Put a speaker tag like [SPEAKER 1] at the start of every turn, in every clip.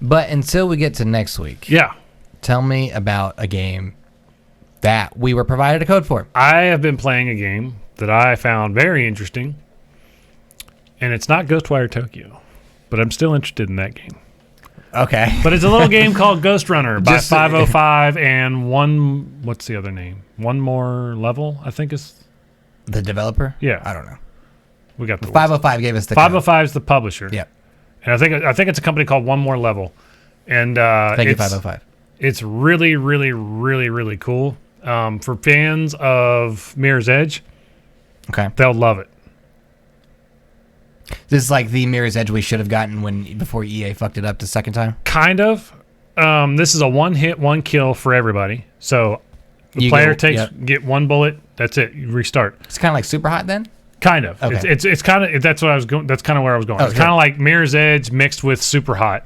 [SPEAKER 1] But until we get to next week, tell me about a game that we were provided a code for.
[SPEAKER 2] I have been playing a game that I found very interesting, and it's not Ghostwire Tokyo, but I'm still interested in that game.
[SPEAKER 1] Okay.
[SPEAKER 2] But it's a little game called Ghostrunner by 505 and what's the other name? One More Level, I think is
[SPEAKER 1] the developer?
[SPEAKER 2] Yeah.
[SPEAKER 1] I don't know.
[SPEAKER 2] We got the
[SPEAKER 1] 505 gave us the
[SPEAKER 2] 505 is the publisher.
[SPEAKER 1] Yep.
[SPEAKER 2] And I think it's a company called One More Level. And
[SPEAKER 1] thank you, 505.
[SPEAKER 2] It's really, really, really, really cool. For fans of Mirror's Edge,
[SPEAKER 1] okay,
[SPEAKER 2] they'll love it.
[SPEAKER 1] This is like the Mirror's Edge we should have gotten before EA fucked it up the second time?
[SPEAKER 2] Kind of. This is a one-hit, one-kill for everybody. So the player get one bullet, that's it, you restart.
[SPEAKER 1] It's kind of like Super Hot then?
[SPEAKER 2] Kind of.
[SPEAKER 1] Okay.
[SPEAKER 2] It's kind of that's what I was going. That's kind of where I was going. It's kind of like Mirror's Edge mixed with Super Hot,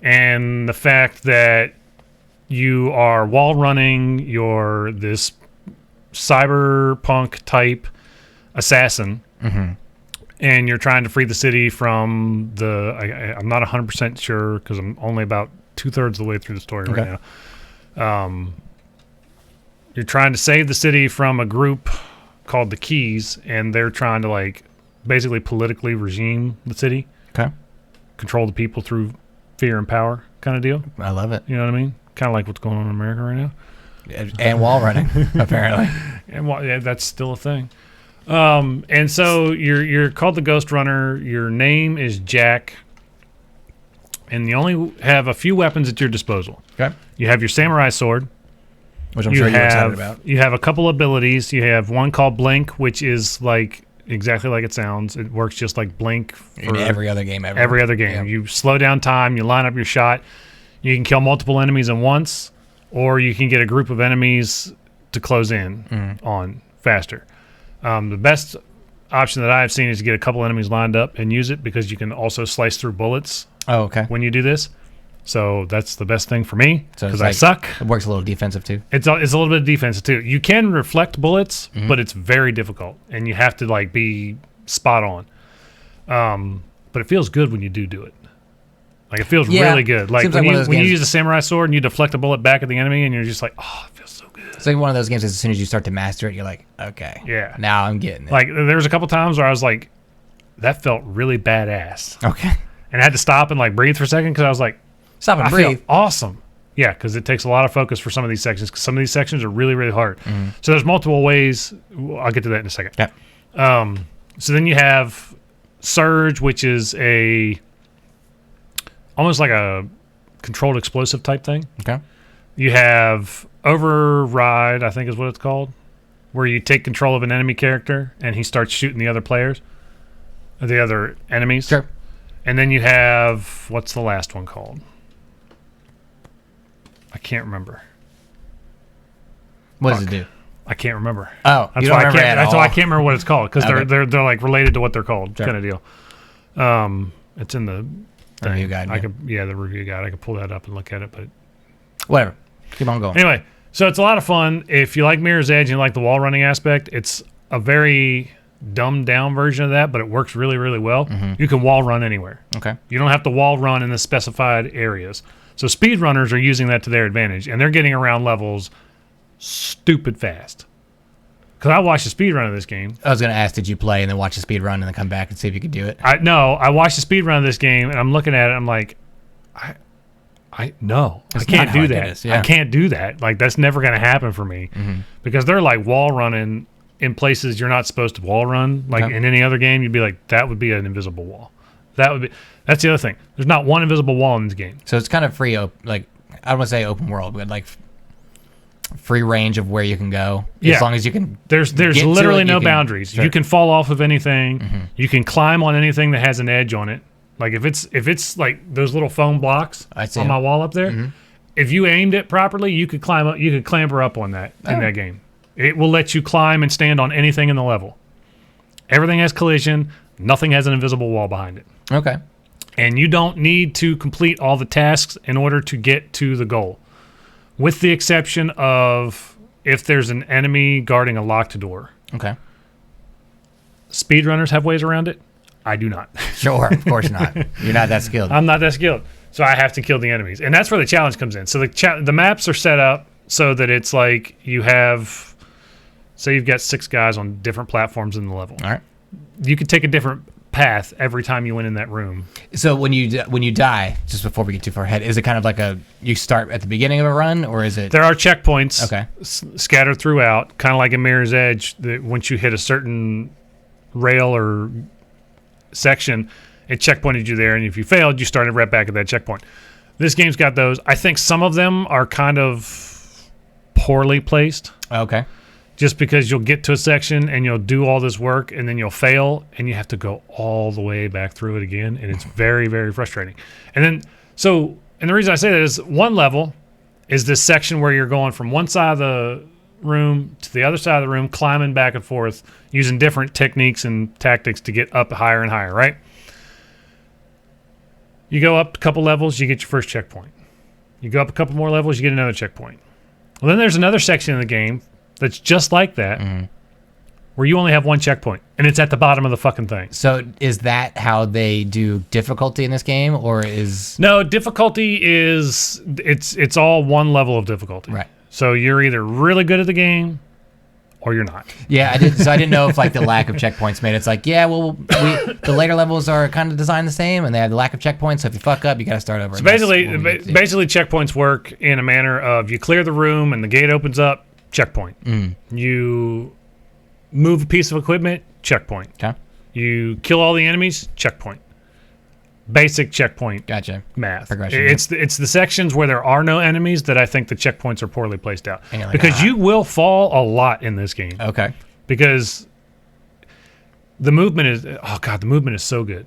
[SPEAKER 2] and the fact that you are wall running, you're this cyberpunk type assassin, and you're trying to free the city from the. I'm not 100% sure because I'm only about 2/3 of the way through the story right now. You're trying to save the city from a group called the Keys, and they're trying to like basically politically regime the city.
[SPEAKER 1] Okay.
[SPEAKER 2] Control the people through fear and power kind of deal.
[SPEAKER 1] I love it.
[SPEAKER 2] You know what I mean? Kind of like what's going on in America right now.
[SPEAKER 1] And wall running, apparently.
[SPEAKER 2] And that's still a thing. And so you're called the Ghostrunner. Your name is Jack. And you only have a few weapons at your disposal.
[SPEAKER 1] Okay.
[SPEAKER 2] You have your samurai sword.
[SPEAKER 1] Which I'm sure you're excited about.
[SPEAKER 2] You have a couple abilities. You have one called Blink, which is like exactly like it sounds. It works just like Blink
[SPEAKER 1] in every other game ever.
[SPEAKER 2] Every other game. Yep. You slow down time. You line up your shot. You can kill multiple enemies at once, or you can get a group of enemies to close in on faster. The best option that I've seen is to get a couple enemies lined up and use it because you can also slice through bullets.
[SPEAKER 1] Oh, okay.
[SPEAKER 2] When you do this. So that's the best thing for me because I suck.
[SPEAKER 1] It works a little defensive too.
[SPEAKER 2] It's a little bit of defensive too. You can reflect bullets, but it's very difficult, and you have to like be spot on. But it feels good when you do it. Like it feels really good. Like when you use a samurai sword and you deflect a bullet back at the enemy, and you're just like, oh, it feels so good.
[SPEAKER 1] It's like one of those games. As soon as you start to master it, you're like, okay,
[SPEAKER 2] yeah,
[SPEAKER 1] now I'm getting it.
[SPEAKER 2] Like there was a couple times where I was like, that felt really badass.
[SPEAKER 1] Okay,
[SPEAKER 2] and I had to stop and like breathe for a second because I was like.
[SPEAKER 1] Stop and breathe.
[SPEAKER 2] Feel awesome. Yeah, because it takes a lot of focus for some of these sections. Because some of these sections are really, really hard. So there's multiple ways. I'll get to that in a second.
[SPEAKER 1] Yeah.
[SPEAKER 2] So then you have Surge, which is almost like a controlled explosive type thing.
[SPEAKER 1] Okay.
[SPEAKER 2] You have Override, I think is what it's called, where you take control of an enemy character and he starts shooting the other players, or the other enemies.
[SPEAKER 1] Sure.
[SPEAKER 2] And then you have what's the last one called? I can't remember.
[SPEAKER 1] What does it do?
[SPEAKER 2] I can't remember.
[SPEAKER 1] Oh,
[SPEAKER 2] that's why I can't remember what it's called because they're like related to what they're called, kind of deal. It's in the
[SPEAKER 1] review guide.
[SPEAKER 2] The review guide. I could pull that up and look at it, but
[SPEAKER 1] whatever. Keep on going.
[SPEAKER 2] Anyway, so it's a lot of fun. If you like Mirror's Edge and you like the wall running aspect, it's a very dumbed down version of that, but it works really, really well. You can wall run anywhere.
[SPEAKER 1] Okay.
[SPEAKER 2] You don't have to wall run in the specified areas. So speedrunners are using that to their advantage, and they're getting around levels stupid fast. Because I watched a speedrun of this game.
[SPEAKER 1] I was going to ask, did you play and then watch a speedrun and then come back and see if you could do it?
[SPEAKER 2] No, I watched a speedrun of this game, and I'm looking at it, I'm like, I can't do that. I can't do that. Like, that's never going to happen for me. Because they're like wall running in places you're not supposed to wall run. Like in any other game, you'd be like, that would be an invisible wall. That's the other thing. There's not one invisible wall in this game.
[SPEAKER 1] So it's kind of free, like, I don't want to say open world, but like free range of where you can go.
[SPEAKER 2] Yeah.
[SPEAKER 1] As long as you can.
[SPEAKER 2] There's literally no boundaries. Sure. You can fall off of anything. You can climb on anything that has an edge on it. Like if it's like those little foam blocks on my wall up there, if you aimed it properly, you could climb up. You could clamber up on that in that game. It will let you climb and stand on anything in the level. Everything has collision. Nothing has an invisible wall behind it.
[SPEAKER 1] Okay.
[SPEAKER 2] And you don't need to complete all the tasks in order to get to the goal. With the exception of if there's an enemy guarding a locked door.
[SPEAKER 1] Okay.
[SPEAKER 2] Speedrunners have ways around it. I do not.
[SPEAKER 1] Sure, of course not. You're not that skilled.
[SPEAKER 2] I'm not that skilled. So I have to kill the enemies. And that's where the challenge comes in. So the maps are set up so that it's like you have, say you've got 6 guys on different platforms in the level.
[SPEAKER 1] All right.
[SPEAKER 2] You could take a different path every time you went in that room.
[SPEAKER 1] So when you die, just before we get too far ahead, is it kind of like you start at the beginning of a run, or is it?
[SPEAKER 2] There are checkpoints
[SPEAKER 1] scattered
[SPEAKER 2] throughout, kind of like in Mirror's Edge, that once you hit a certain rail or section, it checkpointed you there, and if you failed, you started right back at that checkpoint. This game's got those. I think some of them are kind of poorly placed.
[SPEAKER 1] Okay.
[SPEAKER 2] Just because you'll get to a section and you'll do all this work and then you'll fail and you have to go all the way back through it again, and it's very, very frustrating. And the reason I say that is one level is this section where you're going from one side of the room to the other side of the room, climbing back and forth, using different techniques and tactics to get up higher and higher, right? You go up a couple levels, you get your first checkpoint. You go up a couple more levels, you get another checkpoint. Well, then there's another section of the game that's just like that, where you only have one checkpoint, and it's at the bottom of the fucking thing.
[SPEAKER 1] So is that how they do difficulty in this game, or is...
[SPEAKER 2] No, difficulty is... It's all one level of difficulty.
[SPEAKER 1] Right.
[SPEAKER 2] So you're either really good at the game, or you're not.
[SPEAKER 1] Yeah, I didn't know if like the lack of checkpoints made it. It's like, yeah, well, the later levels are kind of designed the same, and they have the lack of checkpoints, so if you fuck up, you got to start over.
[SPEAKER 2] So basically checkpoints work in a manner of you clear the room, and the gate opens up, checkpoint. You move a piece of equipment, checkpoint.
[SPEAKER 1] Okay.
[SPEAKER 2] You kill all the enemies, checkpoint. Basic checkpoint.
[SPEAKER 1] Gotcha.
[SPEAKER 2] Math.
[SPEAKER 1] Progression.
[SPEAKER 2] It's the sections where there are no enemies that I think the checkpoints are poorly placed out. Like, because you will fall a lot in this game.
[SPEAKER 1] Okay.
[SPEAKER 2] Because the movement is so good.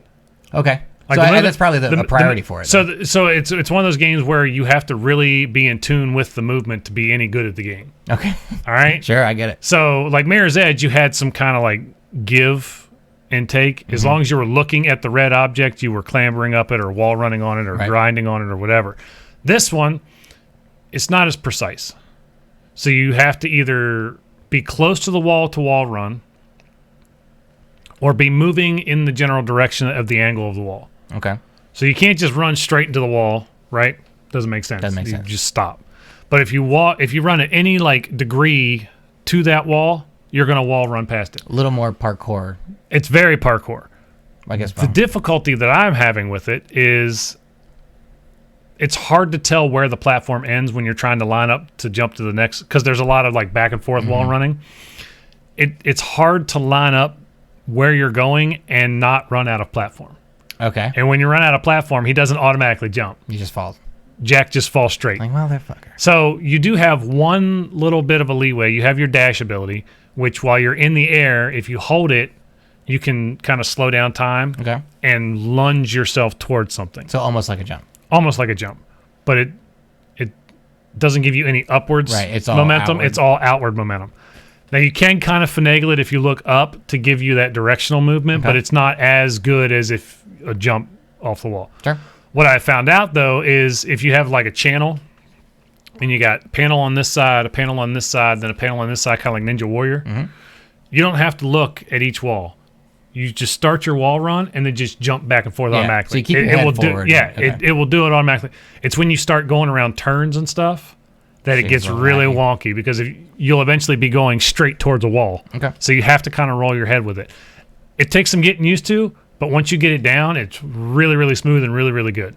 [SPEAKER 1] Okay. Like so that's probably a priority for it.
[SPEAKER 2] So it's one of those games where you have to really be in tune with the movement to be any good at the game.
[SPEAKER 1] Okay.
[SPEAKER 2] All right?
[SPEAKER 1] Sure, I get it.
[SPEAKER 2] So like Mirror's Edge, you had some kind of like give and take. As long as you were looking at the red object, you were clambering up it or wall running on it or grinding on it or whatever. This one, it's not as precise. So you have to either be close to the wall run or be moving in the general direction of the angle of the wall.
[SPEAKER 1] Okay.
[SPEAKER 2] So you can't just run straight into the wall, right? Doesn't make sense.
[SPEAKER 1] Doesn't make sense.
[SPEAKER 2] You just stop. But if you run at any like degree to that wall, you're going to wall run past it.
[SPEAKER 1] A little more parkour.
[SPEAKER 2] It's very parkour.
[SPEAKER 1] I guess.
[SPEAKER 2] The difficulty that I'm having with it is it's hard to tell where the platform ends when you're trying to line up to jump to the next, because there's a lot of like back and forth wall running. It's hard to line up where you're going and not run out of platform.
[SPEAKER 1] Okay.
[SPEAKER 2] And when you run out of platform, he doesn't automatically jump.
[SPEAKER 1] He just falls.
[SPEAKER 2] Jack just falls straight.
[SPEAKER 1] Like, motherfucker.
[SPEAKER 2] So you do have one little bit of a leeway. You have your dash ability, which while you're in the air, if you hold it, you can kind of slow down time and lunge yourself towards something.
[SPEAKER 1] So almost like a jump.
[SPEAKER 2] Almost like a jump. But it doesn't give you any upwards
[SPEAKER 1] it's all
[SPEAKER 2] momentum.
[SPEAKER 1] Outward.
[SPEAKER 2] It's all outward momentum. Now, you can kind of finagle it if you look up to give you that directional movement, but it's not as good as if a jump off the wall.
[SPEAKER 1] Sure.
[SPEAKER 2] What I found out, though, is if you have like a channel and you got a panel on this side, a panel on this side, then a panel on this side, kind of like Ninja Warrior, you don't have to look at each wall. You just start your wall run and then just jump back and forth automatically.
[SPEAKER 1] So you keep your head forward.
[SPEAKER 2] It will do it automatically. It's when you start going around turns and stuff that it gets really wonky, because you'll eventually be going straight towards a wall.
[SPEAKER 1] Okay.
[SPEAKER 2] So you have to kind of roll your head with it. It takes some getting used to, but once you get it down, it's really, really smooth and really, really good.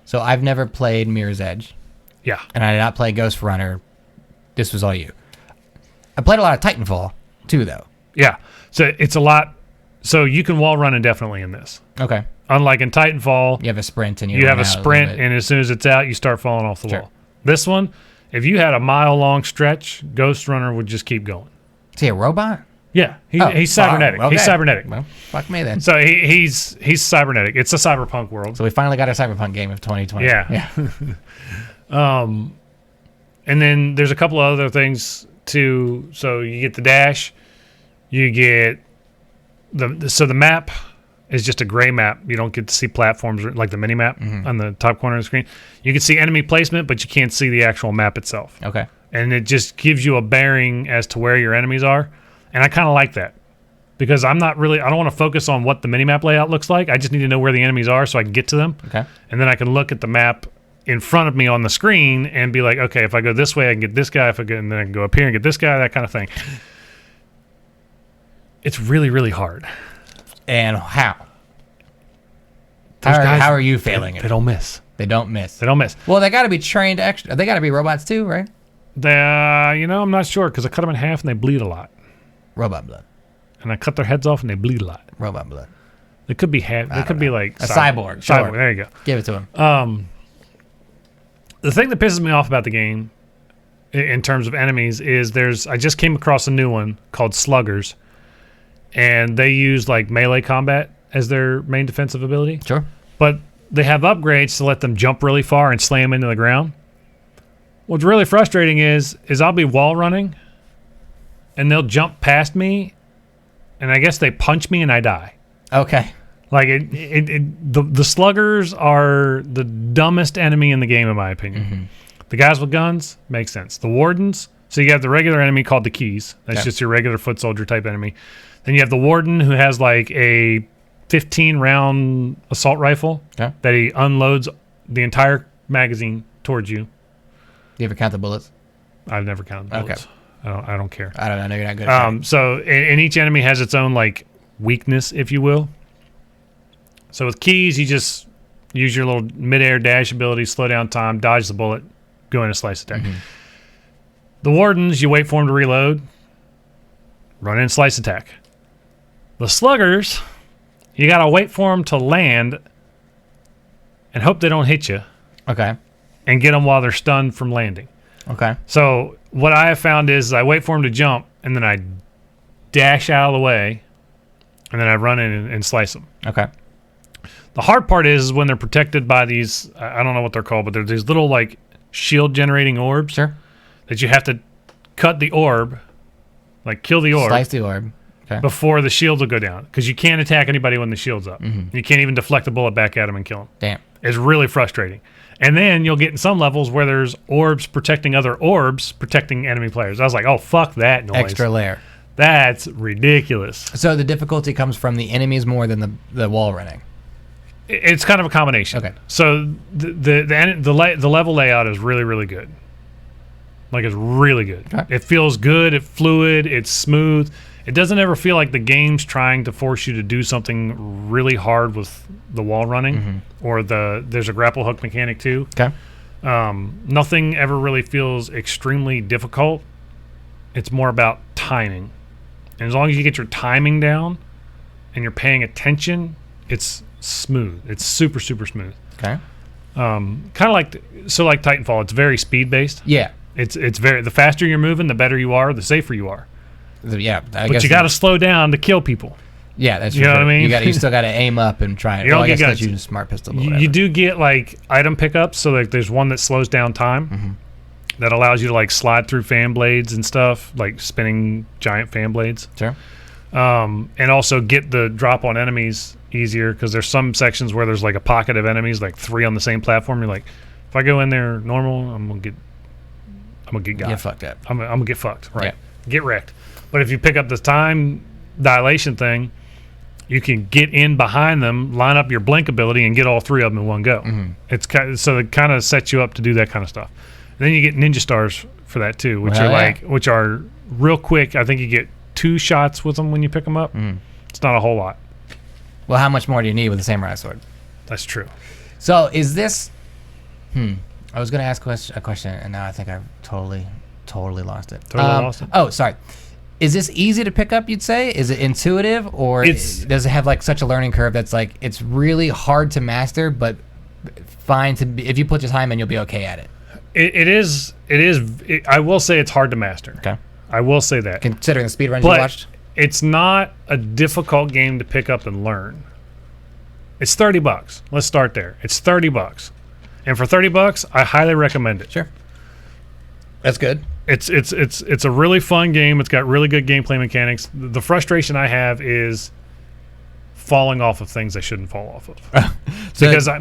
[SPEAKER 1] So I've never played Mirror's Edge.
[SPEAKER 2] Yeah.
[SPEAKER 1] And I did not play Ghostrunner. This was all you. I played a lot of Titanfall, too, though.
[SPEAKER 2] Yeah. So it's a lot. So you can wall run indefinitely in this.
[SPEAKER 1] Okay.
[SPEAKER 2] Unlike in Titanfall,
[SPEAKER 1] you have a sprint, and
[SPEAKER 2] you have a sprint, and as soon as it's out, you start falling off the wall. This one, if you had a mile-long stretch, Ghostrunner would just keep going.
[SPEAKER 1] Is he a robot?
[SPEAKER 2] Yeah, he's cybernetic.
[SPEAKER 1] Okay.
[SPEAKER 2] He's cybernetic.
[SPEAKER 1] Well, fuck me then.
[SPEAKER 2] So he's cybernetic. It's a cyberpunk world.
[SPEAKER 1] So we finally got a cyberpunk game of 2020.
[SPEAKER 2] Yeah. And then there's a couple of other things too. So you get the dash, you get the map is just a gray map. You don't get to see platforms like the mini map on the top corner of the screen. You can see enemy placement, but you can't see the actual map itself.
[SPEAKER 1] Okay.
[SPEAKER 2] And it just gives you a bearing as to where your enemies are. And I kind of like that. because I don't want to focus on what the minimap layout looks like. I just need to know where the enemies are so I can get to them.
[SPEAKER 1] Okay.
[SPEAKER 2] And then I can look at the map in front of me on the screen and be like, okay, if I go this way, I can get this guy. And then I can go up here and get this guy, that kind of thing. It's really, really hard.
[SPEAKER 1] And how? How are you failing it?
[SPEAKER 2] They don't miss.
[SPEAKER 1] They don't miss.
[SPEAKER 2] They don't miss.
[SPEAKER 1] Well, they got to be trained extra. They got to be robots too, right?
[SPEAKER 2] I'm not sure because I cut them in half and they bleed a lot.
[SPEAKER 1] Robot blood.
[SPEAKER 2] And I cut their heads off and they bleed a lot.
[SPEAKER 1] Robot blood.
[SPEAKER 2] They could be They could be like
[SPEAKER 1] a cyborg.
[SPEAKER 2] Cyborg.
[SPEAKER 1] Sure.
[SPEAKER 2] There you go.
[SPEAKER 1] Give it to him.
[SPEAKER 2] The thing that pisses me off about the game, in terms of enemies, is I just came across a new one called Sluggers, and they use like melee combat as their main defensive ability.
[SPEAKER 1] Sure.
[SPEAKER 2] But they have upgrades to let them jump really far and slam into the ground. What's really frustrating is I'll be wall running, and they'll jump past me, and I guess they punch me and I die.
[SPEAKER 1] Okay.
[SPEAKER 2] Like the sluggers are the dumbest enemy in the game, in my opinion. Mm-hmm. The guys with guns makes sense. The wardens, so you have the regular enemy called the keys. That's just your regular foot soldier type enemy. Then you have the warden who has like a 15-round assault rifle that he unloads the entire magazine towards you.
[SPEAKER 1] Do you ever count the bullets?
[SPEAKER 2] I've never counted the bullets. I don't care.
[SPEAKER 1] I don't know. I know you're not good at it.
[SPEAKER 2] So and each enemy has its own like weakness, if you will. So with keys, you just use your little mid-air dash ability, slow down time, dodge the bullet, go in a slice attack. Mm-hmm. The wardens, you wait for them to reload, run in slice attack. The sluggers, you got to wait for them to land and hope they don't hit you.
[SPEAKER 1] Okay.
[SPEAKER 2] And get them while they're stunned from landing.
[SPEAKER 1] Okay.
[SPEAKER 2] So what I have found is I wait for them to jump, and then I dash out of the way, and then I run in and slice them.
[SPEAKER 1] Okay.
[SPEAKER 2] The hard part is when they're protected by these, I don't know what they're called, but they're these little like shield generating orbs.
[SPEAKER 1] Sure.
[SPEAKER 2] That you have to cut the orb, like kill the orb.
[SPEAKER 1] Slice the orb. Okay.
[SPEAKER 2] Before the shields will go down. Because you can't attack anybody when the shield's up. Mm-hmm. You can't even deflect the bullet back at them and kill them.
[SPEAKER 1] Damn.
[SPEAKER 2] It's really frustrating. And then you'll get in some levels where there's orbs protecting other orbs protecting enemy players. I was like, oh, fuck that noise.
[SPEAKER 1] Extra layer.
[SPEAKER 2] That's ridiculous.
[SPEAKER 1] So the difficulty comes from the enemies more than the wall running.
[SPEAKER 2] It's kind of a combination.
[SPEAKER 1] Okay.
[SPEAKER 2] So the level layout is really, really good. Like, it's really good. Okay. It feels good. It's fluid. It's smooth. It doesn't ever feel like the game's trying to force you to do something really hard with the wall running, or there's a grapple hook mechanic too.
[SPEAKER 1] Okay.
[SPEAKER 2] Nothing ever really feels extremely difficult. It's more about timing. And as long as you get your timing down and you're paying attention, it's smooth. It's super, super smooth.
[SPEAKER 1] Okay.
[SPEAKER 2] Kind of like Titanfall, it's very speed based.
[SPEAKER 1] Yeah.
[SPEAKER 2] It's very, the faster you're moving, the better you are, the safer you are.
[SPEAKER 1] Yeah,
[SPEAKER 2] but you got to slow down to kill people.
[SPEAKER 1] Yeah, that's
[SPEAKER 2] you know what I mean.
[SPEAKER 1] You still got to aim up and try it.
[SPEAKER 2] You don't
[SPEAKER 1] I guess
[SPEAKER 2] get
[SPEAKER 1] that's using smart pistol.
[SPEAKER 2] You do get like item pickups. So like there's one that slows down time, that allows you to like slide through fan blades and stuff, like spinning giant fan blades.
[SPEAKER 1] Sure.
[SPEAKER 2] And also get the drop on enemies easier because there's some sections where there's like a pocket of enemies, like 3 on the same platform. You're like, if I go in there normal, I'm gonna get got.
[SPEAKER 1] Get fucked up.
[SPEAKER 2] I'm gonna get fucked. Right.
[SPEAKER 1] Yeah.
[SPEAKER 2] Get wrecked. But if you pick up this time dilation thing, you can get in behind them, line up your blink ability, and get all 3 of them in one go. So it kind of sets you up to do that kind of stuff. And then you get ninja stars for that too, which are real quick. I think you get 2 shots with them when you pick them up. It's not a whole lot.
[SPEAKER 1] Well, how much more do you need with a samurai sword?
[SPEAKER 2] That's true.
[SPEAKER 1] So is this? I was going to ask a question, and now I think I've totally lost it.
[SPEAKER 2] Lost it.
[SPEAKER 1] Oh, sorry. Is this easy to pick up, you'd say? Is it intuitive, or does it have like such a learning curve that's like it's really hard to master, but fine to be, if you put your time in, you'll be okay at it?
[SPEAKER 2] It is. I will say it's hard to master.
[SPEAKER 1] Okay.
[SPEAKER 2] I will say that.
[SPEAKER 1] Considering the speedruns you watched?
[SPEAKER 2] It's not a difficult game to pick up and learn. It's $30. Let's start there. It's $30. And for $30, I highly recommend it.
[SPEAKER 1] Sure. That's good.
[SPEAKER 2] It's a really fun game. It's got really good gameplay mechanics. The frustration I have is falling off of things I shouldn't fall off of.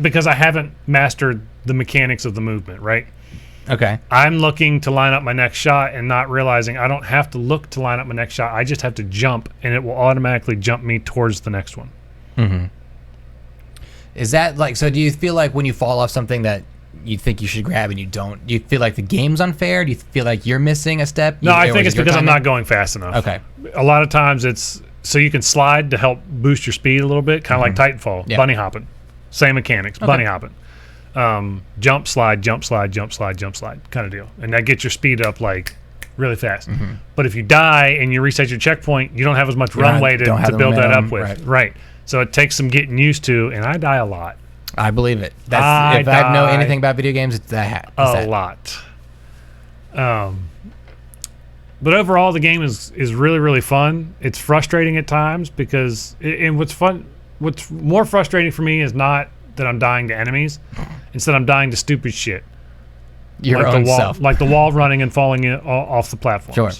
[SPEAKER 2] Because I haven't mastered the mechanics of the movement, right?
[SPEAKER 1] Okay.
[SPEAKER 2] I'm looking to line up my next shot and not realizing I don't have to look to line up my next shot. I just have to jump, and it will automatically jump me towards the next one.
[SPEAKER 1] Mm-hmm. Is that like, so do you feel like when you fall off something that you think you should grab and you don't, do you feel like the game's unfair? Do you feel like you're missing a step?
[SPEAKER 2] No, I think it's because I'm not going fast enough.
[SPEAKER 1] Okay.
[SPEAKER 2] A lot of times it's so you can slide to help boost your speed a little bit, kind of like Titanfall, bunny hopping. Same mechanics, bunny hopping. Jump, slide, jump, slide, jump, slide, jump, slide kind of deal. And that gets your speed up like really fast. But if you die and you reset your checkpoint, you don't have as much runway to build that up with. Right. So it takes some getting used to, and I die a lot.
[SPEAKER 1] I believe it. If I know anything about video games, it's that.
[SPEAKER 2] A lot. But overall, the game is really, really fun. It's frustrating at times because, and what's more frustrating for me is not that I'm dying to enemies, instead I'm dying to stupid shit.
[SPEAKER 1] Your
[SPEAKER 2] like
[SPEAKER 1] own
[SPEAKER 2] the wall,
[SPEAKER 1] self.
[SPEAKER 2] like the wall running and falling off the platforms.
[SPEAKER 1] Sure.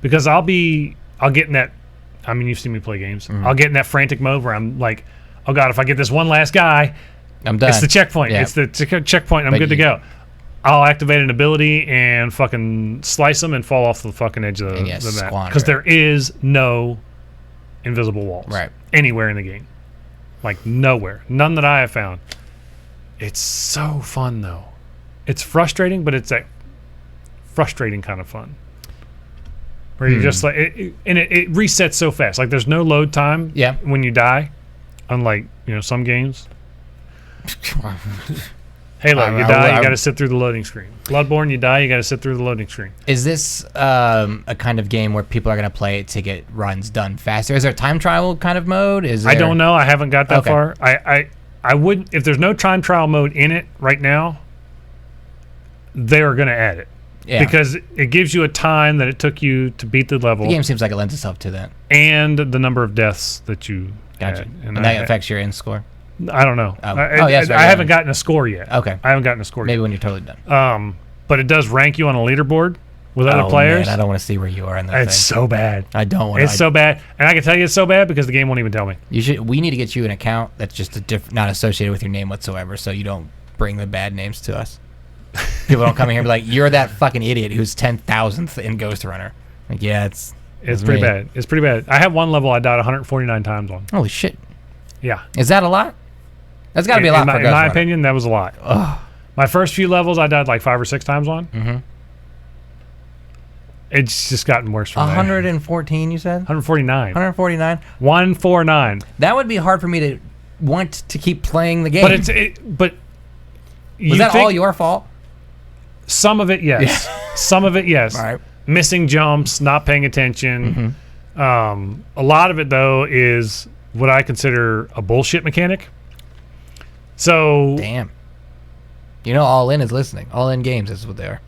[SPEAKER 2] Because I'll get in that, I mean, you've seen me play games. I'll get in that frantic mode where I'm like, oh God, if I get this one last guy,
[SPEAKER 1] I'm done.
[SPEAKER 2] It's the checkpoint. Yeah. It's the checkpoint. I'm good to go. I'll activate an ability and fucking slice them and fall off the fucking edge of the map. Because there is no invisible walls anywhere in the game. Like nowhere. None that I have found. It's so fun though. It's frustrating, but it's a frustrating kind of fun. Where you just like, it resets so fast. Like there's no load time when you die. Unlike, some games. Halo, you die, you got to sit through the loading screen. Bloodborne, you die, you got to sit through the loading screen.
[SPEAKER 1] Is this a kind of game where people are going to play it to get runs done faster? Is there a time trial kind of mode?
[SPEAKER 2] I don't know. I haven't got that far. I wouldn't, if there's no time trial mode in it right now, they're going to add it. Yeah. Because it gives you a time that it took you to beat the level.
[SPEAKER 1] The game seems like it lends itself to that.
[SPEAKER 2] And the number of deaths that you
[SPEAKER 1] had. And that affects your end score?
[SPEAKER 2] I don't know. I haven't gotten a score yet.
[SPEAKER 1] Okay.
[SPEAKER 2] I haven't gotten a score yet.
[SPEAKER 1] Maybe when you're totally done.
[SPEAKER 2] But it does rank you on a leaderboard with other players.
[SPEAKER 1] Man, I don't want to see where you are in that
[SPEAKER 2] It's so bad.
[SPEAKER 1] I don't want to.
[SPEAKER 2] It's so bad. And I can tell you it's so bad because the game won't even tell me.
[SPEAKER 1] We need to get you an account that's just not associated with your name whatsoever, so you don't bring the bad names to us. People don't come in here and be like, you're that fucking idiot who's 10,000th in Ghostrunner. Like, yeah, it's
[SPEAKER 2] pretty bad. It's pretty bad. I have one level I died 149 times on.
[SPEAKER 1] Holy shit.
[SPEAKER 2] Yeah.
[SPEAKER 1] Is that a lot? That's got to be a lot for Ghostrunner.
[SPEAKER 2] In my opinion, that was a lot. Ugh. My first few levels I died like 5 or 6 times on. Mm-hmm. It's just gotten worse from
[SPEAKER 1] 114, you said?
[SPEAKER 2] 149.
[SPEAKER 1] 149?
[SPEAKER 2] 149.
[SPEAKER 1] That would be hard for me to want to keep playing the game.
[SPEAKER 2] But
[SPEAKER 1] was that all your fault?
[SPEAKER 2] Some of it, yes. Yeah. Some of it, yes.
[SPEAKER 1] All right.
[SPEAKER 2] Missing jumps, not paying attention. Mm-hmm. A lot of it, though, is what I consider a bullshit mechanic. So...
[SPEAKER 1] Damn. All In is listening. All In Games is what they are.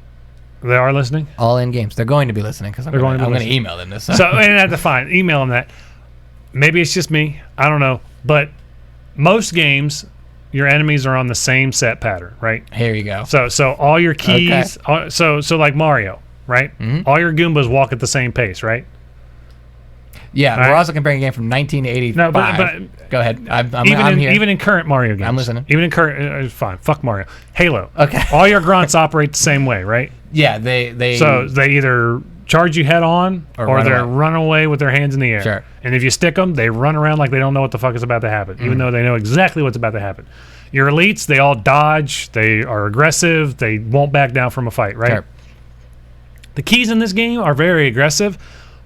[SPEAKER 2] They are listening?
[SPEAKER 1] All In Games. They're going to be listening because I'm going to email them this.
[SPEAKER 2] So, and that's fine. Email them that. Maybe it's just me. I don't know. But most games... Your enemies are on the same set pattern, right?
[SPEAKER 1] Here you go.
[SPEAKER 2] So all your keys, so like Mario, right? Mm-hmm. All your Goombas walk at the same pace, right?
[SPEAKER 1] Yeah, we're also comparing a game from 1985. No, but go ahead. I'm here.
[SPEAKER 2] Even in current Mario games.
[SPEAKER 1] I'm listening.
[SPEAKER 2] Even in current, fine. Fuck Mario. Halo.
[SPEAKER 1] Okay.
[SPEAKER 2] All your grunts operate the same way, right?
[SPEAKER 1] Yeah, they.
[SPEAKER 2] So they either charge you head on or they run away with their hands in the air.
[SPEAKER 1] Sure.
[SPEAKER 2] And if you stick them, they run around like they don't know what the fuck is about to happen, even though they know exactly what's about to happen. Your elites, they all dodge, they are aggressive, they won't back down from a fight, right? Sure. The keys in this game are very aggressive,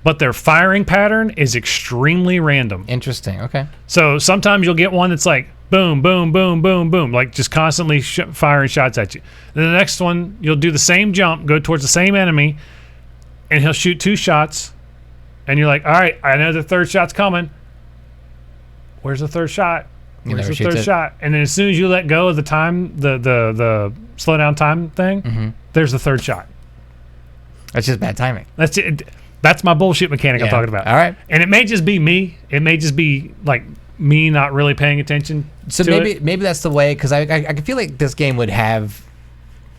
[SPEAKER 2] but their firing pattern is extremely random.
[SPEAKER 1] Interesting, okay.
[SPEAKER 2] So sometimes you'll get one that's like, boom, boom, boom, boom, boom, like just constantly firing shots at you. Then the next one, you'll do the same jump, go towards the same enemy, and he'll shoot 2 shots, and you're like, all right, I know the third shot's coming. Where's the third shot? Where's the third shot? And then as soon as you let go of the time, the slow down time thing, there's the third shot.
[SPEAKER 1] That's just bad timing.
[SPEAKER 2] That's it. That's my bullshit mechanic I'm talking about.
[SPEAKER 1] All right.
[SPEAKER 2] And it may just be me. It may just be like me not really paying attention.
[SPEAKER 1] So maybe that's the way, because I feel like this game would have,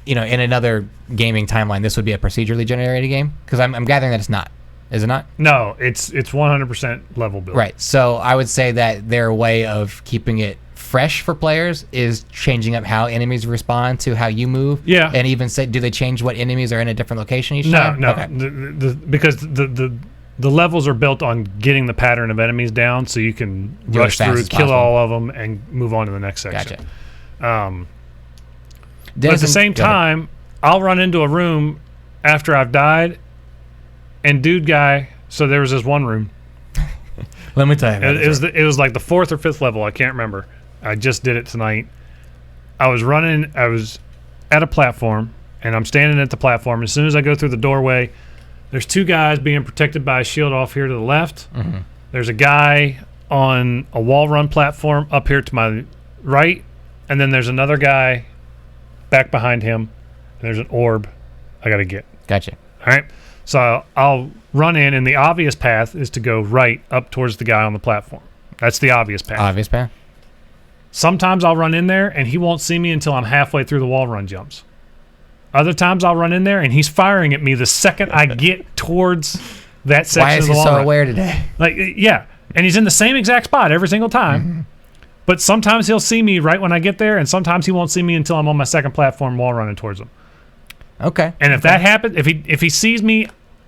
[SPEAKER 1] in another gaming timeline, this would be a procedurally generated game, because I'm gathering that it's not. Is it not?
[SPEAKER 2] No, it's 100% level build.
[SPEAKER 1] Right. So I would say that their way of keeping it fresh for players is changing up how enemies respond to how you move.
[SPEAKER 2] Yeah.
[SPEAKER 1] And even say, do they change what enemies are in a different location each time?
[SPEAKER 2] No.
[SPEAKER 1] Okay.
[SPEAKER 2] Because the levels are built on getting the pattern of enemies down, so you can rush through, kill all of them, and move on to the next section.
[SPEAKER 1] Gotcha.
[SPEAKER 2] But at the same time, I'll run into a room after I've died, and so there was this one room.
[SPEAKER 1] Let me tell you.
[SPEAKER 2] It was like the 4th or 5th level. I can't remember. I just did it tonight. I was at a platform, and I'm standing at the platform. As soon as I go through the doorway, there's 2 guys being protected by a shield off here to the left. Mm-hmm. There's a guy on a wall run platform up here to my right, and then there's another guy back behind him, and there's an orb I got to get.
[SPEAKER 1] Gotcha.
[SPEAKER 2] All right. So I'll run in, and the obvious path is to go right up towards the guy on the platform. That's the obvious path.
[SPEAKER 1] Obvious path.
[SPEAKER 2] Sometimes I'll run in there, and he won't see me until I'm halfway through the wall run jumps. Other times I'll run in there, and he's firing at me the second I get towards that section of the wall run.
[SPEAKER 1] Why is he so aware today?
[SPEAKER 2] Yeah. And he's in the same exact spot every single time. Mm-hmm. But sometimes he'll see me right when I get there, and sometimes he won't see me until I'm on my second platform wall running towards him.
[SPEAKER 1] Okay.
[SPEAKER 2] And if that happens, if he sees me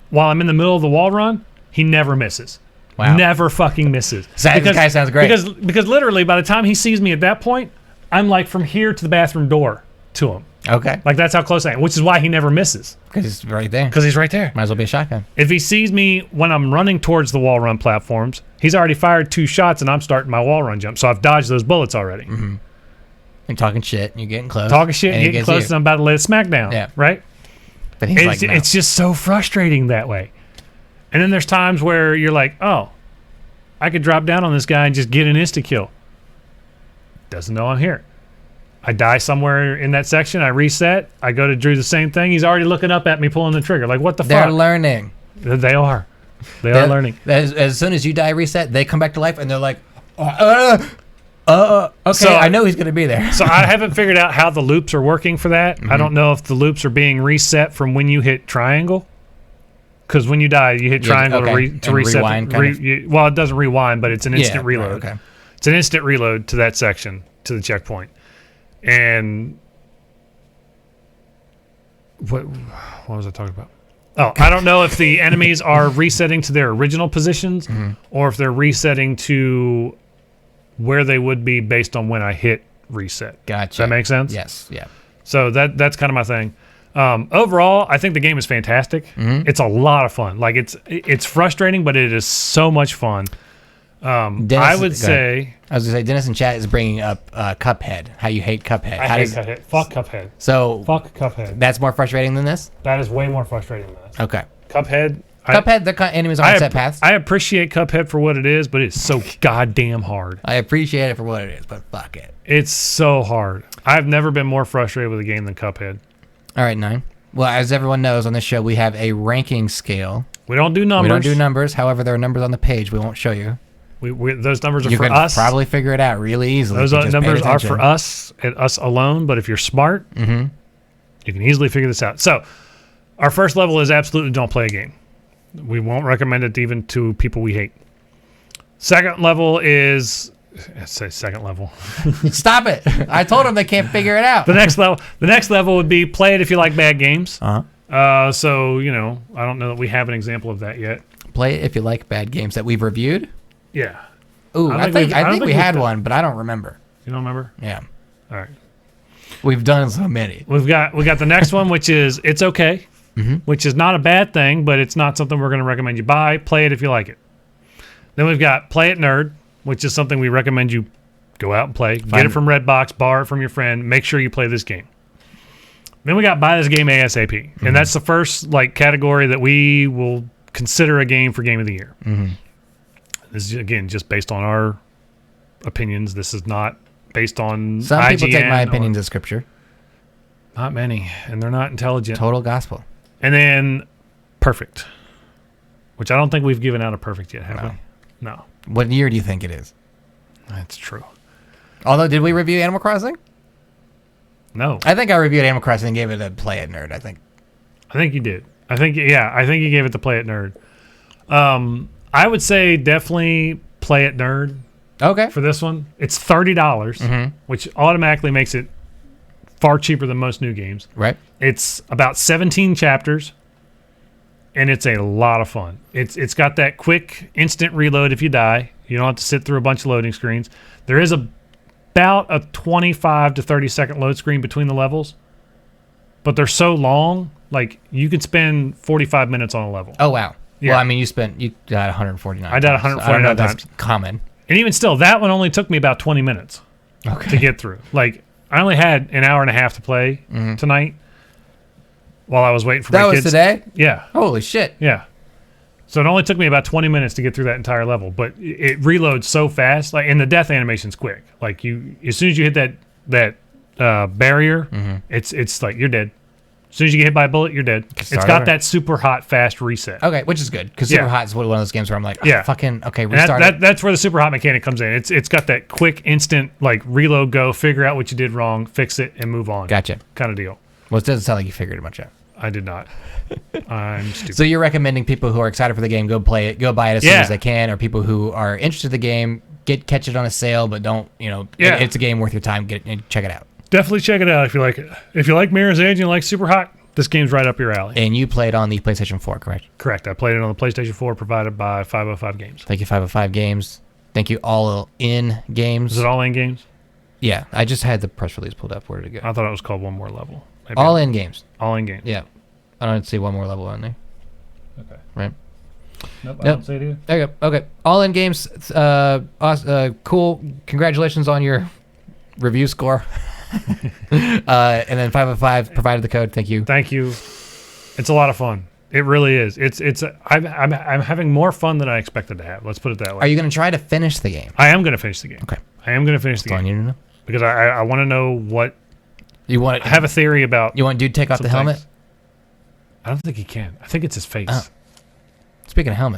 [SPEAKER 2] while I'm in the middle of the wall run, he never misses.
[SPEAKER 1] Wow.
[SPEAKER 2] Never fucking misses.
[SPEAKER 1] This guy sounds great.
[SPEAKER 2] Because literally by the time he sees me at that point, I'm like from here to the bathroom door to him.
[SPEAKER 1] Okay.
[SPEAKER 2] Like that's how close I am, which is why he never misses.
[SPEAKER 1] Because he's right there.
[SPEAKER 2] Because he's right there.
[SPEAKER 1] Might as well be a shotgun.
[SPEAKER 2] If he sees me when I'm running towards the wall run platforms, he's already fired 2 shots and I'm starting my wall run jump. So I've dodged those bullets already.
[SPEAKER 1] Mm-hmm. And talking shit, and you're getting close.
[SPEAKER 2] Talking shit, and getting close, and I'm about to lay a smack down.
[SPEAKER 1] Yeah.
[SPEAKER 2] Right?
[SPEAKER 1] But he's no.
[SPEAKER 2] It's just so frustrating that way. And then there's times where you're like, oh, I could drop down on this guy and just get an insta-kill. Doesn't know I'm here. I die somewhere in that section. I reset. I go to do the same thing. He's already looking up at me, pulling the trigger. Like, what the fuck?
[SPEAKER 1] They're learning.
[SPEAKER 2] They are. They are learning.
[SPEAKER 1] As soon as you die, reset, they come back to life, and they're like, okay, so I know he's going to be there.
[SPEAKER 2] So I haven't figured out how the loops are working for that. Mm-hmm. I don't know if the loops are being reset from when you hit triangle. Because when you die, you hit triangle to reset.
[SPEAKER 1] Rewind,
[SPEAKER 2] well, it doesn't rewind, but it's an instant reload.
[SPEAKER 1] Right, okay.
[SPEAKER 2] It's an instant reload to that section, to the checkpoint. And what was I talking about? Oh, I don't know if the enemies are resetting to their original positions or if they're resetting to where they would be based on when I hit reset.
[SPEAKER 1] Gotcha.
[SPEAKER 2] Does that make sense?
[SPEAKER 1] Yes. Yeah.
[SPEAKER 2] So that's kind of my thing. Overall, I think the game is fantastic. Mm-hmm. It's a lot of fun. Like it's frustrating, but it is so much fun. I was gonna say
[SPEAKER 1] Dennis in chat is bringing up Cuphead. How you hate Cuphead.
[SPEAKER 2] I hate Cuphead. Fuck Cuphead.
[SPEAKER 1] So
[SPEAKER 2] fuck Cuphead.
[SPEAKER 1] That's more frustrating than this?
[SPEAKER 2] That is way more frustrating than this.
[SPEAKER 1] Okay.
[SPEAKER 2] Cuphead,
[SPEAKER 1] the enemies on set paths.
[SPEAKER 2] I appreciate Cuphead for what it is, but it's so goddamn hard.
[SPEAKER 1] I appreciate it for what it is, but fuck it.
[SPEAKER 2] It's so hard. I've never been more frustrated with a game than Cuphead.
[SPEAKER 1] All right, 9. Well, as everyone knows on this show, we have a ranking scale.
[SPEAKER 2] We don't do numbers.
[SPEAKER 1] However, there are numbers on the page. We won't show you.
[SPEAKER 2] Those numbers are
[SPEAKER 1] for us. You can probably figure it out really easily.
[SPEAKER 2] Those numbers are for us and us alone, but if you're smart, you can easily figure this out. So, our first level is absolutely don't play a game. We won't recommend it even to people we hate. Second level is... Let's say second level.
[SPEAKER 1] Stop it! I told them they can't figure it out.
[SPEAKER 2] The next level would be play it if you like bad games. So I don't know that we have an example of that yet.
[SPEAKER 1] Play it if you like bad games that we've reviewed.
[SPEAKER 2] Yeah.
[SPEAKER 1] Ooh, I think we had one, but I don't remember.
[SPEAKER 2] You don't remember?
[SPEAKER 1] Yeah.
[SPEAKER 2] All right.
[SPEAKER 1] We've done so many.
[SPEAKER 2] We got the next one, which is It's Okay, which is not a bad thing, but it's not something we're going to recommend you buy. Play it if you like it. Then we've got Play It Nerd, which is something we recommend you go out and play. Get it from Redbox, borrow it from your friend. Make sure you play this game. Then we got Buy This Game ASAP, and that's the first category that we will consider a game for Game of the Year. This is, again, just based on our opinions. This is not based on
[SPEAKER 1] Some
[SPEAKER 2] IGN
[SPEAKER 1] people take my opinions as scripture.
[SPEAKER 2] Not many, and they're not intelligent.
[SPEAKER 1] Total gospel.
[SPEAKER 2] And then Perfect, which I don't think we've given out a Perfect yet, have we? No.
[SPEAKER 1] What year do you think it is?
[SPEAKER 2] That's true.
[SPEAKER 1] Although, did we review Animal Crossing?
[SPEAKER 2] No.
[SPEAKER 1] I think I reviewed Animal Crossing and gave it a Play It Nerd, I think
[SPEAKER 2] you did. I think you gave it the Play It Nerd. I would say definitely Play It Nerd.
[SPEAKER 1] Okay.
[SPEAKER 2] For this one, it's $30, which automatically makes it far cheaper than most new games.
[SPEAKER 1] Right.
[SPEAKER 2] It's about 17 chapters, and it's a lot of fun. It's got that quick instant reload if you die. You don't have to sit through a bunch of loading screens. There is about a 25 to 30 second load screen between the levels, but they're so long, like you could spend 45 minutes on a level.
[SPEAKER 1] Oh, wow.
[SPEAKER 2] Yeah.
[SPEAKER 1] Well, I mean, you died 149
[SPEAKER 2] I died 149
[SPEAKER 1] times.
[SPEAKER 2] times.
[SPEAKER 1] That's common.
[SPEAKER 2] And even still, that one only took me about 20 minutes to get through. Like, I only had an hour and a half to play tonight while I was waiting for my kids.
[SPEAKER 1] That was today?
[SPEAKER 2] Yeah.
[SPEAKER 1] Holy shit.
[SPEAKER 2] Yeah. So it only took me about 20 minutes to get through that entire level, but it reloads so fast. Like, and the death animation's quick. Like, as soon as you hit that barrier, it's like you're dead. As soon as you get hit by a bullet, you're dead. It's got that super hot fast reset.
[SPEAKER 1] Okay, which is good because super hot is one of those games where I'm like, fucking okay,
[SPEAKER 2] restart. That's where the super hot mechanic comes in. It's got that quick, instant like reload, go figure out what you did wrong, fix it, and move on.
[SPEAKER 1] Gotcha.
[SPEAKER 2] Kind of deal.
[SPEAKER 1] Well, it doesn't sound like you figured it much out.
[SPEAKER 2] I did not. I'm stupid.
[SPEAKER 1] So you're recommending people who are excited for the game go play it, go buy it as soon as they can, or people who are interested in the game catch it on a sale but don't, it's a game worth your time. Check it out.
[SPEAKER 2] Definitely check it out if you like it. If you like Mirror's Edge and you like Super Hot, this game's right up your alley.
[SPEAKER 1] And you played on the PlayStation 4, correct?
[SPEAKER 2] Correct. I played it on the PlayStation 4 provided by 505 Games.
[SPEAKER 1] Thank you, 505 Games. Thank you, All In Games.
[SPEAKER 2] Is it All In Games?
[SPEAKER 1] Yeah. I just had the press release pulled up. Where did it go?
[SPEAKER 2] I thought it was called One More Level. Maybe
[SPEAKER 1] All In Games.
[SPEAKER 2] All In Games.
[SPEAKER 1] Yeah. I don't see One More Level on there.
[SPEAKER 2] Okay.
[SPEAKER 1] Right.
[SPEAKER 2] Nope, I don't see it either.
[SPEAKER 1] There you go. Okay. All In Games. Cool. Congratulations on your review score. And then 505 provided the code. Thank you.
[SPEAKER 2] Thank you. It's a lot of fun. It really is. I'm having more fun than I expected to have. Let's put it that way.
[SPEAKER 1] Are you going to try to finish the game?
[SPEAKER 2] I am going to finish the game.
[SPEAKER 1] Okay.
[SPEAKER 2] I am going to finish the game.
[SPEAKER 1] You to know.
[SPEAKER 2] Because I want to know what
[SPEAKER 1] you want.
[SPEAKER 2] I have a theory about.
[SPEAKER 1] You want dude to take off the helmet?
[SPEAKER 2] I don't think he can. I think it's his face.
[SPEAKER 1] Oh. Speaking of helmet.